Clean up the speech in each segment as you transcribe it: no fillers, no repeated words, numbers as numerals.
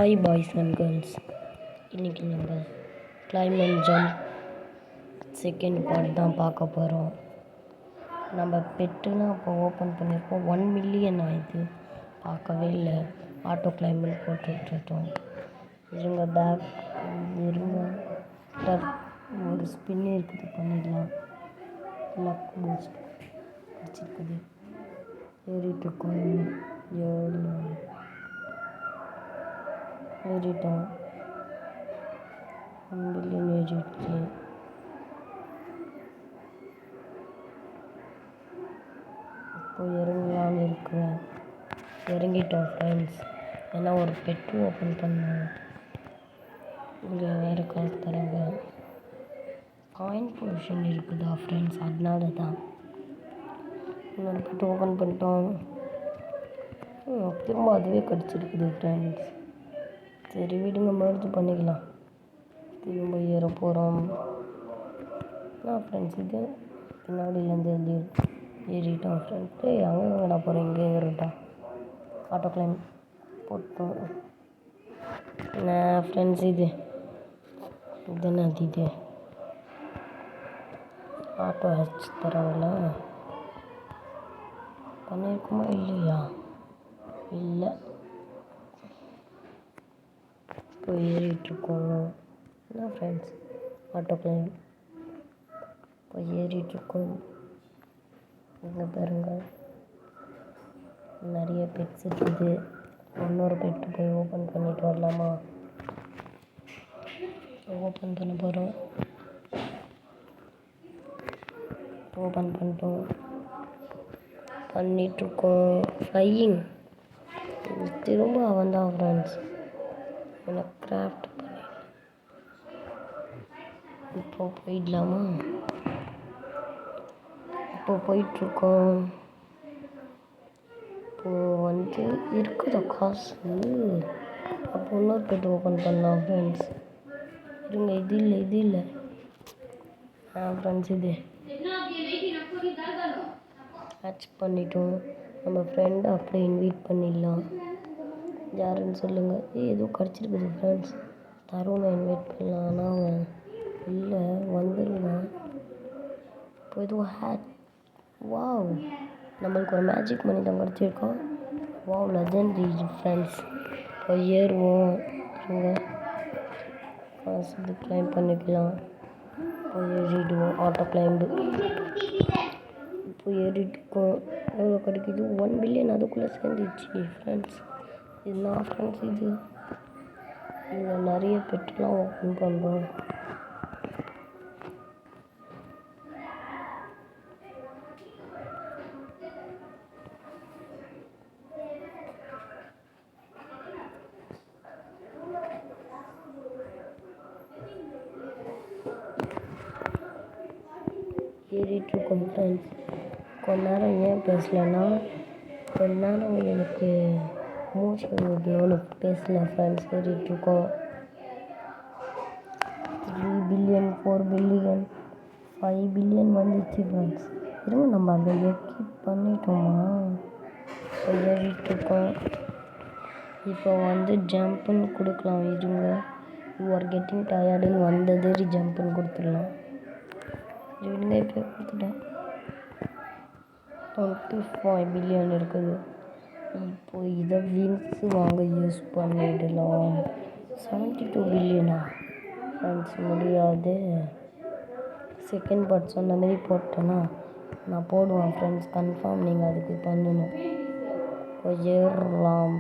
Hi boys and girls. இன்றைக்கி நம்ம claim and jump second part தான் பார்க்க போகிறோம். நம்ம பெட்டுலாம் அப்போ ஓப்பன் பண்ணியிருக்கோம். 1 மில்லியன் ஆயிடுது. பார்க்கவே இல்லை. ஆட்டோ கிளைம்பிங் போட்டுட்ருக்கோம். இருங்க பேக் இருங்க ஒரு ஸ்பின் இருக்குது, பண்ணிடலாம். லக் பூஸ்ட் வச்சுருக்குது. ஏறிட்டுருக்கோம். ஏறிட்டோம். 1 மில்லியன் ஏறிடுச்சு. இப்போ இறங்கலான்னு இருக்கிறேன். இறங்கிட்டோம் ஃப்ரெண்ட்ஸ். ஏன்னா ஒரு பெட்டு ஓப்பன் பண்ணோம். இங்கே வேறு காசு தராங்க. காயின் பொசிஷன் இருக்குதா ஃப்ரெண்ட்ஸ், அதனால தான் இன்னொரு பெட்டு ஓப்பன் பண்ணிட்டோம். திரும்ப அதுவே கிடச்சிருக்குது ஃப்ரெண்ட்ஸ். சரி விடுங்க, மறுத்து பண்ணிக்கலாம். திரும்ப ஏற போகிறோம். ஃப்ரெண்ட்ஸ் இது பின்னாடியிலேருந்து ஏறிட்டோம் ஃப்ரெண்ட்ஸ். அங்கே எங்கடா போகிறோம், இங்கே ஏறிட்டோம். ஆட்டோ கிளைம் போட்டோம். ஃப்ரெண்ட்ஸ் இது என்ன இது ஆட்டோ ஹெச் தரவில்ல. பண்ணியிருக்குமா இல்லையா? இல்லை. இப்போ ஏறிட்டுருக்கோம். என்ன ஃப்ரெண்ட்ஸ், ஆட்டோ கிளைம் இப்போ ஏறிட்டுருக்கோம். இங்கே பாருங்க, நிறைய பெட்ஸ் இருக்குது. இன்னொரு பெட்டு போய் ஓப்பன் பண்ணிட்டு வரலாமா? ஓப்பன் பண்ண போகிறோம். ஓப்பன் பண்ணிகிட்ருக்கோம். ஃப்ளையிங் திரும்ப அவன் தான் ஃப்ரெண்ட்ஸ். எனக்கு கிராஃப்ட் பண்ணி இப்போ போயிடலாமா? இப்போ போயிட்டுருக்கோம். இப்போது இருக்குதா காசு? அப்போ இன்னொரு பெட்டு ஓப்பன் பண்ணலாம் ஃப்ரெண்ட்ஸ். இருங்க, இது இல்லை ஃப்ரெண்ட்ஸ். இது மேட்ச் பண்ணிட்டோம். நம்ம ஃப்ரெண்டை அப்படியே இன்வைட் பண்ணிடலாம். யாருன்னு சொல்லுங்கள். ஏதோ கிடச்சிருக்குது ஃப்ரெண்ட்ஸ். தருணை இன்வைட் பண்ணலாம். ஆனால் அவன் இல்லை, வந்துடுவான். இப்போ எதுவும் ஹேட். வாவ், நம்மளுக்கு ஒரு மேஜிக் மணி தான் கிடச்சிருக்கோம். Wow, legendary friends. இப்போ ஏறுவோம். காசு இது கிளைம் பண்ணிக்கலாம். இப்போ ஏறிடுவோம். ஆட்டோ கிளைம்பு இப்போ ஏறிட்டுருக்கோம். எவ்வளோ கிடைக்குது? 1 பில்லியன் அதுக்குள்ளே சேர்ந்துச்சு ஃப்ரெண்ட்ஸ். என்ன ஃப்ரெண்ட்ஸ் இது? இதில் நிறைய பெட்டுலாம் ஓப்பன் பண்ணுறோம். ஏறிட்டுருக்கோம் ஃப்ரெண்ட்ஸ். கொஞ்ச நேரம் ஏன் பேசலைன்னா, கொஞ்ச நேரம் எனக்கு மூச்சு விடணும்னு பேசல ஃப்ரெண்ட்ஸ். ஏறிட்டுருக்கோம். 3 பில்லியன் 4 பில்லியன் 5 பில்லியன் வந்துச்சு ஃப்ரெண்ட்ஸ். இருங்க, நம்ம அதை எக்யூப் பண்ணிட்டோமா? இப்போ ஏறிட்டுருக்கோம். இப்போ ஜம்ப்புன்னு கொடுக்கலாம். இருங்க, யூ ஆர் கெட்டிங் டயர்டுன்னு வந்தது. ஜம்ப்புன்னு கொடுத்துடலாம். இருங்க, இப்போ கொடுத்துட்டேன். 25 பில்லியன் இருக்குது. இப்போ இதை விங்ஸ் வாங்க யூஸ் பண்ணிடலாம். 72 பில்லியனா ஃப்ரெண்ட்ஸ்? முடியாது. செகண்ட் பார்ட் சொன்ன மாரி போட்டேன்னா நான் போடுவேன் ஃப்ரெண்ட்ஸ். கன்ஃபார்ம் நீங்கள் அதுக்கு பண்ணணும். இப்போ ஏறலாம்.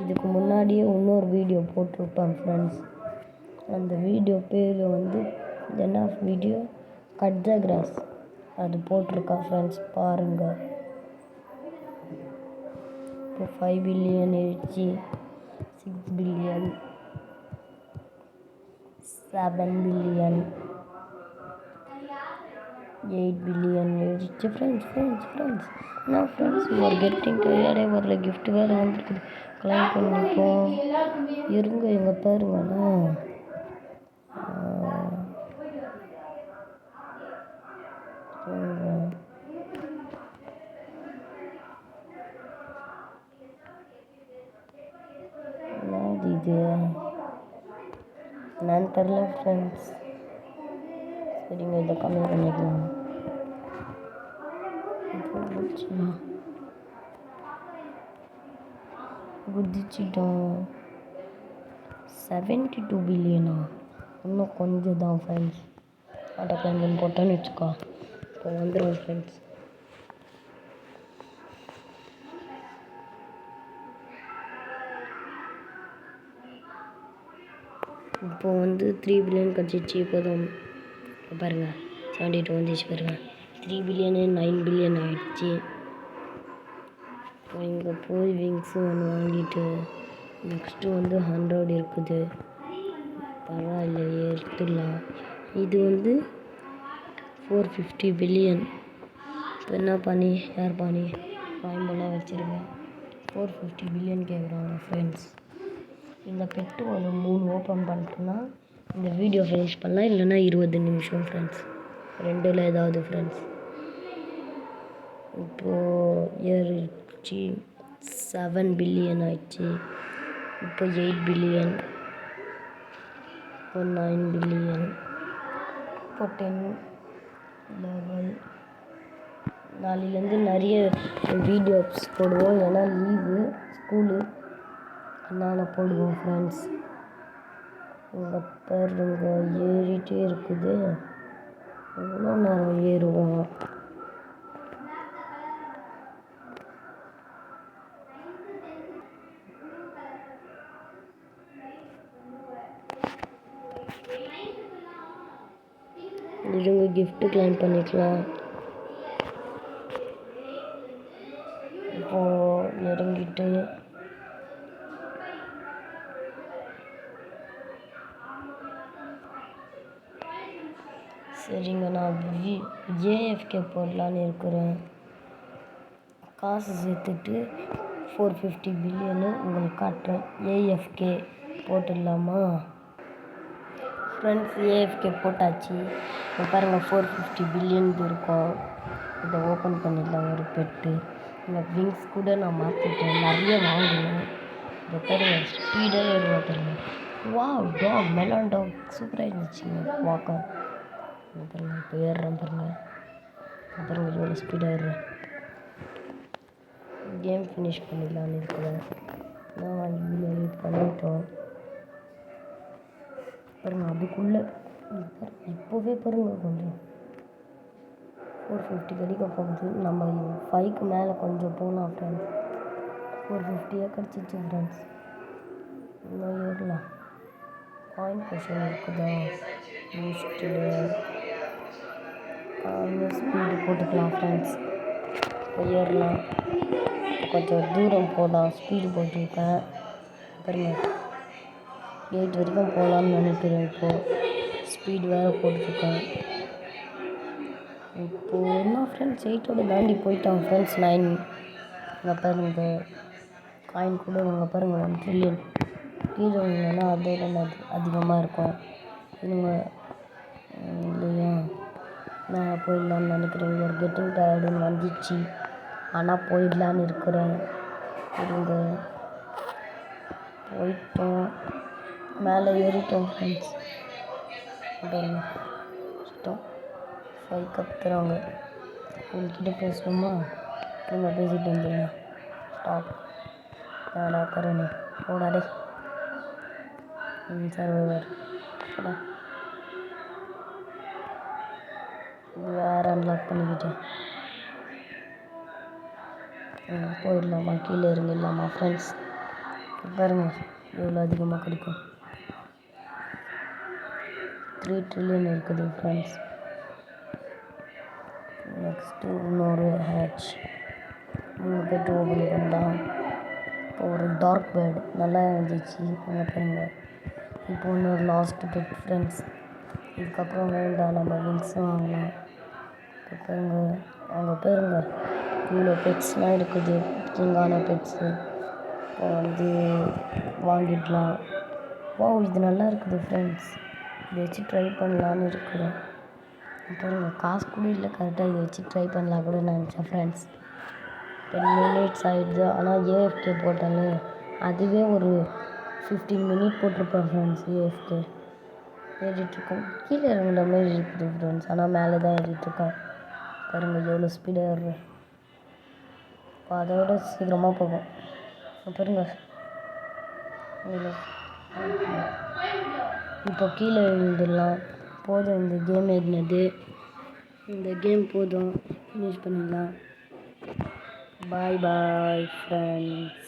இதுக்கு முன்னாடியே இன்னொரு வீடியோ போட்டிருப்பேன் ஃப்ரெண்ட்ஸ். அந்த வீடியோ பேர் என்ன வீடியோ? Cut the cross. அது போட்டிருக்கா ஃப்ரெண்ட்ஸ், பாருங்கள். இப்போ 5 பில்லியன் ஆயிடுச்சு. 6 பில்லியன் 7 பில்லியன் 8 பில்லியன் ஆயிடுச்சு ஃப்ரெண்ட்ஸ். என்ன ஃப்ரெண்ட்ஸ், ஒரு கெட்டிங் டயர்டே வரல. கிஃப்ட் வேறு வந்துருக்குது. கிளைம் பண்ணிப்போம். இருங்க, எங்கே பாருங்களா. என்னன்னு தெரில ஃப்ரெண்ட்ஸ். சரிங்க, இதை கம்மி பண்ணிக்கலாம். இப்போ குதிச்சிட்டோம். 72 பில்லியனா? இன்னும் கொஞ்சம் தான் ஃப்ரெண்ட்ஸ். ஆட்டோ பிளான் போட்டோன்னு வச்சுக்கோ, இப்போ வந்துடும் ஃப்ரெண்ட்ஸ். இப்போது 3 பில்லியன் கிடச்சிச்சு. இப்போதும் பாருங்கள் 72 வந்துச்சு பாருங்கள். 3 பில்லியனு 9 பில்லியன் ஆகிடுச்சு. இப்போ இங்கே போய் விங்ஸு ஒன்று வாங்கிட்டு நெக்ஸ்ட்டு 100 இருக்குது. பரவாயில்ல, எடுத்துடலாம். இது 450 பில்லியன். இப்போ என்ன பண்ணி யார் பண்ணி பாயம்பெல்லாம் வச்சுருக்கேன். 450 பில்லியன் கேட்குறாங்க ஃப்ரெண்ட்ஸ். இந்த பெட்டு ஒரு 3 ஓப்பன் பண்ணிட்டோன்னா இந்த வீடியோ ஃபினிஷ் பண்ணலாம். இல்லைன்னா 20 நிமிஷம் ஃப்ரெண்ட்ஸ், ரெண்டில் ஏதாவது ஃப்ரெண்ட்ஸ். இப்போது ஏறிடுச்சு 7 பில்லியன் ஆயிடுச்சு. இப்போ 8 பில்லியன், இப்போ 9 பில்லியன், இப்போ 10, 11. நாளையிலேருந்து நிறைய வீடியோஸ் போடுவோம். ஏன்னா லீவு ஸ்கூலு, அதனால் போடுவோம் ஃப்ரெண்ட்ஸ். உங்கள் பாருங்க ஏறிட்டே இருக்குது. எவ்வளோ நேரம் ஏறுவோம். இருங்க, கிஃப்ட்டு கிளைம் பண்ணிக்கலாம். இப்போது இறங்கிட்டு சரிங்க, நான் ஏஎஃப்கே போடலான்னு இருக்கிறேன். காசு சேர்த்துட்டு 450 பில்லியனு உங்களுக்கு காட்டுறேன். AFK போட்டுடலாமா friends? ஏஎஃப்கே போட்டாச்சு. இப்போ பாருங்கள் 450 பில்லியன் இருக்கும். இதை ஓப்பன் பண்ணிடலாம். ஒரு பெட்டு இந்த விங்ஸ் கூட நான் மாற்றிட்டேன், நிறைய வாங்கினேன். இதை பாருங்கள் ஸ்பீடாக ஏறுவா பாருங்கள். வாவ், டாக், மெலான் டாக் சூப்பராக இருந்துச்சுங்க வாக்க. பாருங்கள் இப்போ ஏறுறேன் பாருங்கள். பாருங்கள் எவ்வளோ ஸ்பீடாக ஏறுறேன். கேம் ஃபினிஷ் பண்ணிடலான்னு இருக்கிறேன். நான் இவ்வளோ பண்ணிட்டோம் பாருங்கள். அதுக்குள்ளே இப்போவே பாருங்கள் கொஞ்சம் 450 கிடைக்க போகுது. நம்ம 5க்கு மேலே கொஞ்சம் போகலாம் ஃப்ரெண்ட்ஸ். 450 கிடச்சிச்சு ஃப்ரெண்ட்ஸ். இன்னும் ஏறலாம். காயின் பொசிஷன் இருக்குதா? பூஸ்ட்டில் ஸ்பீடு போட்டுக்கலாம் ஃப்ரெண்ட்ஸ். ஏறலாம். கொஞ்சம் தூரம் போகலாம். ஸ்பீடு போட்டிருக்கேன் பாருங்கள். 8 வரைக்கும் போகலான்னு நினைக்கிறேன். இப்போது ஸ்பீடு வேறு போட்டிருக்கேன். இப்போது என்ன ஃப்ரெண்ட்ஸ் 8ஓட தாண்டி போயிட்டான் ஃப்ரெண்ட்ஸ். 9 இங்கே பாருங்க. காயின் கூட இங்கே பாருங்கள் 1 ட்ரில்லியன். கீழே இல்லைன்னா அதோட அதிகமாக இருக்கும். இதுங்க இல்லையா? நான் போயிடலான்னு நினைக்கிறேன். ஒரு கெட்டிங் டயர்டுன்னு வந்துச்சு, ஆனால் போயிடலான்னு இருக்கிறேன். இருங்க, போயிட்டோம். மேலே ஏறிட்டோம் ஃப்ரெண்ட்ஸ். இஷ்டம் 5 கத்துறாங்க. உங்கள்கிட்ட பேசணுமா? நீங்கள் பேசிட்டு வந்துடுங்க. ஸ்டாப். நாடா கரணி போடாடே. சர்வைவர் போடா. வேறு அன்லாக் பண்ணிக்கிட்டேன். போயிடலாமா? கீழே இறங்கிடலாமா ஃப்ரெண்ட்ஸ்? பாருங்க எவ்வளோ அதிகமாக கிடைக்கும். 3 ட்ரில்லியன் இருக்குது ஃப்ரெண்ட்ஸ். நெக்ஸ்ட்டு இன்னொரு ஹேட்ச் 3 பெட்டு ஓப்பன் பண்ணலாம். இப்போ ஒரு டார்க் பேர்டு நல்லா இருந்துச்சு. அங்கே பாருங்க. இப்போ இன்னொரு லாஸ்ட் பெட் ஃப்ரெண்ட்ஸ். இதுக்கப்புறம் வேண்டாம், நம்ம விங்ஸும் வாங்கலாம். இப்போ பாருங்க, அவங்க பாருங்க இவ்வளோ பெட்ஸ்லாம் இருக்குது. கிங்கான பெட்ஸு இப்போ வாங்கிடலாம். வா, இது நல்லா இருக்குது ஃப்ரெண்ட்ஸ். இதை வச்சு ட்ரை பண்ணலான்னு இருக்கிறேன். பாருங்க காசு கூட இல்லை கரெக்டாக. இதை வச்சு ட்ரை பண்ணலாம் கூட நினச்சேன் ஃப்ரெண்ட்ஸ். 10 மினிட்ஸ் ஆகிடுது. ஆனால் ஏஎஃப்கே போட்டாலே அதுவே ஒரு 15 மினிட் போட்டிருப்பேன் ஃப்ரெண்ட்ஸ். ஏஎஃப்கே ஏறிட்டுருக்கோம். கீழே இறங்குற மாதிரி இருக்குது ஃப்ரெண்ட்ஸ். ஆனால் மேலே தான் ஏறிட்டுருக்கோம். பாருங்கள் எவ்வளோ ஸ்பீடாக ஏறுறேன். இப்போ அதோட சீக்கிரமாக போகும். பாருங்க இப்போ கீழே விழுந்துடலாம். போதும் இந்த கேம் ஏறினது. இந்த கேம் போதும், ஃபினிஷ் பண்ணிடலாம். பாய் பாய் ஃப்ரெண்ட்ஸ்.